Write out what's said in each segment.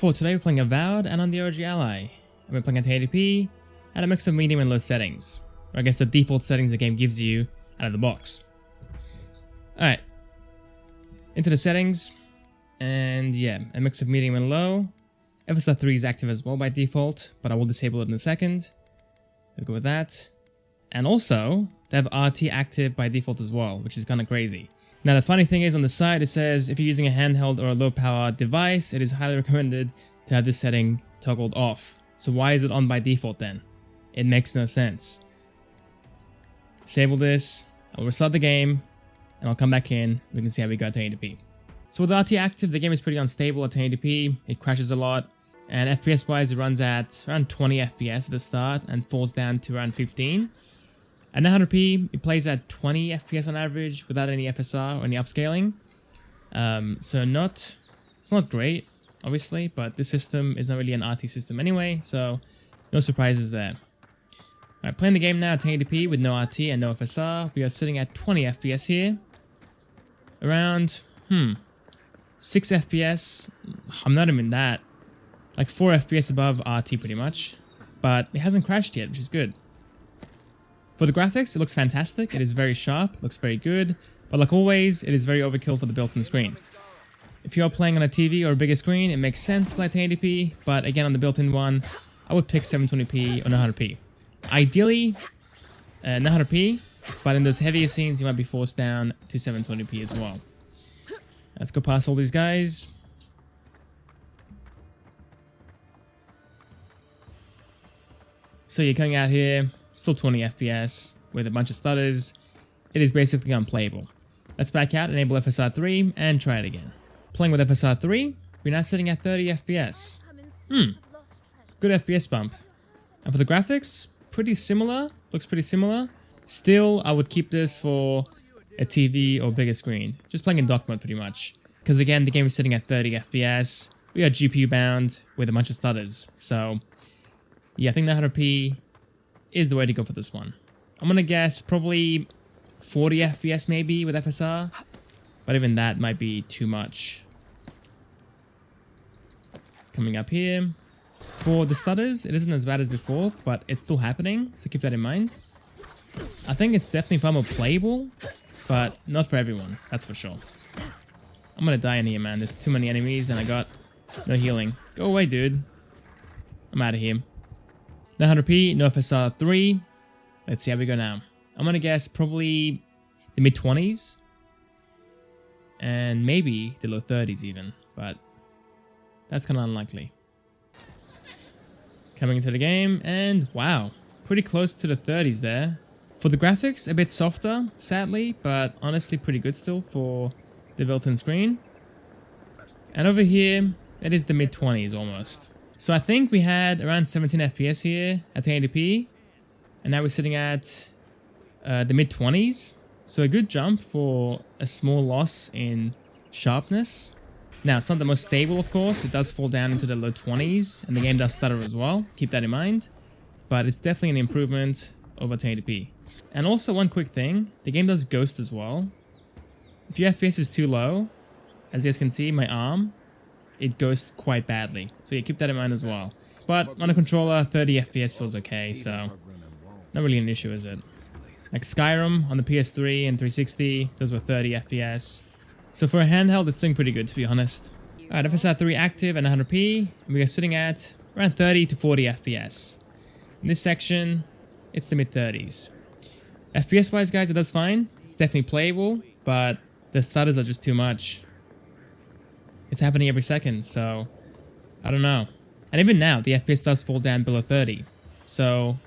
For today we're playing Avowed and on the ROG Ally. And we're playing at 1080p at a mix of medium and low settings. Or I guess the default settings the game gives you out of the box. Alright. Into the settings. And yeah, a mix of medium and low. FSR 3 is active as well by default, but I will disable it in a second. We'll go with that. And also, they have RT active by default as well, which is kind of crazy. Now the funny thing is on the side it says if you're using a handheld or a low power device, it is highly recommended to have this setting toggled off. So why is it on by default then? It makes no sense. Disable this, I'll restart the game, and I'll come back in, we can see how we got to 1080p. So with RT active, the game is pretty unstable at 1080p, it crashes a lot, and FPS wise it runs at around 20 FPS at the start and falls down to around 15. At 900p, it plays at 20 FPS on average without any FSR or any upscaling. So it's not great, obviously, but this system is not really an RT system anyway, so no surprises there. Alright, playing the game now at 1080p with no RT and no FSR. We are sitting at 20 FPS here. Around, 6 FPS. I'm not even that. Like 4 FPS above RT pretty much. But it hasn't crashed yet, which is good. For the graphics, it looks fantastic. It is very sharp, looks very good. But like always, it is very overkill for the built-in screen. If you are playing on a TV or a bigger screen, it makes sense to play at 1080p. But again, on the built-in one, I would pick 720p or 900p. Ideally, 900p, but in those heavier scenes, you might be forced down to 720p as well. Let's go past all these guys. So you're coming out here, still 20 FPS with a bunch of stutters. It is basically unplayable. Let's back out, enable FSR 3, and try it again. Playing with FSR 3, we're now sitting at 30 FPS. Good FPS bump. And for the graphics, pretty similar, looks pretty similar. Still, I would keep this for a TV or bigger screen. Just playing in dock mode pretty much. Because again, the game is sitting at 30 FPS. We are GPU bound with a bunch of stutters. So, yeah, I think 900p is the way to go for this one. I'm gonna guess probably 40 FPS maybe with FSR. But even that might be too much. Coming up here. For the stutters, it isn't as bad as before, but it's still happening, so keep that in mind. I think it's definitely far more playable, but not for everyone, that's for sure. I'm gonna die in here, man. There's too many enemies and I got no healing. Go away, dude. I'm out of here. 900p, no FSR 3. Let's see how we go now. I'm gonna guess probably the mid-20s. And maybe the low 30s even, but that's kind of unlikely. Coming into the game, and wow, pretty close to the 30s there. For the graphics, a bit softer, sadly, but honestly pretty good still for the built-in screen. And over here, it is the mid-20s almost. So I think we had around 17 FPS here at 1080p, and now we're sitting at the mid-20s. So a good jump for a small loss in sharpness. Now, it's not the most stable, of course. It does fall down into the low 20s, and the game does stutter as well. Keep that in mind. But it's definitely an improvement over 1080p. And also, one quick thing. The game does ghost as well. If your FPS is too low, as you guys can see, my arm, it ghosts quite badly. So yeah, keep that in mind as well. But on a controller, 30 FPS feels okay, so not really an issue, is it? Like Skyrim on the PS3 and 360, those were 30 FPS. So for a handheld, it's doing pretty good, to be honest. Alright, FSR 3 active at 100p, and we are sitting at around 30 to 40 FPS. In this section, it's the mid-30s. FPS-wise, guys, it does fine. It's definitely playable, but the stutters are just too much. It's happening every second, so I don't know. And even now, the FPS does fall down below 30. So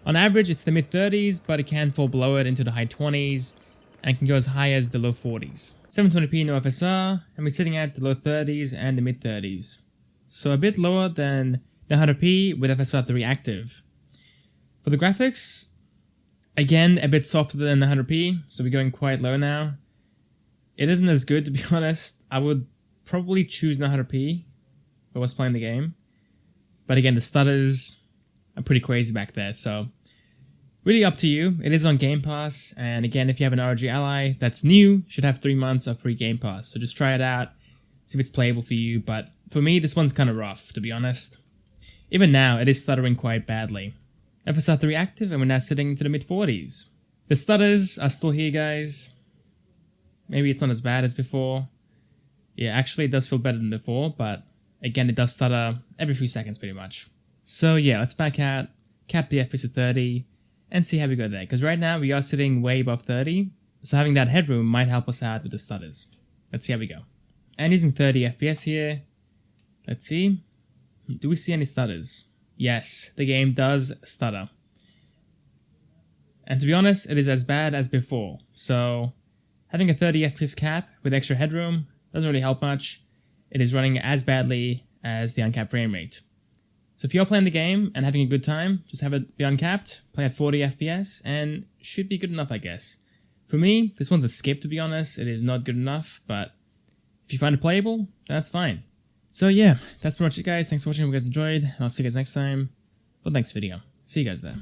on average, it's the mid-30s, but it can fall below it into the high 20s, and can go as high as the low 40s. 720p no FSR, and we're sitting at the low 30s and the mid 30s. So a bit lower than 900p with FSR 3 active. For the graphics, again a bit softer than 100p, so we're going quite low now. It isn't as good, to be honest. I would probably choose 900p if I was playing the game. But again, the stutters are pretty crazy back there, so really up to you. It is on Game Pass, and again, if you have an ROG Ally that's new, you should have 3 months of free Game Pass. So just try it out. see if it's playable for you, but for me, this one's kind of rough, to be honest. Even now, it is stuttering quite badly. FSR 3 active, and we're now sitting into the mid-40s. The stutters are still here, guys. Maybe it's not as bad as before. Yeah, actually, it does feel better than before, but again, it does stutter every few seconds, pretty much. So yeah, let's back out, cap the FPS to 30, and see how we go there. Because right now, we are sitting way above 30, so having that headroom might help us out with the stutters. Let's see how we go. And using 30 FPS here, let's see. Do we see any stutters? Yes, the game does stutter. And to be honest, it is as bad as before. So having a 30 FPS cap with extra headroom doesn't really help much. It is running as badly as the uncapped frame rate. So if you're playing the game and having a good time, just have it be uncapped, play at 40 FPS, and should be good enough, I guess. For me, this one's a skip, to be honest. It is not good enough, but if you find it playable, that's fine. So yeah, that's pretty much it, guys. Thanks for watching. Hope you guys enjoyed. I'll see you guys next time for the next video. See you guys there.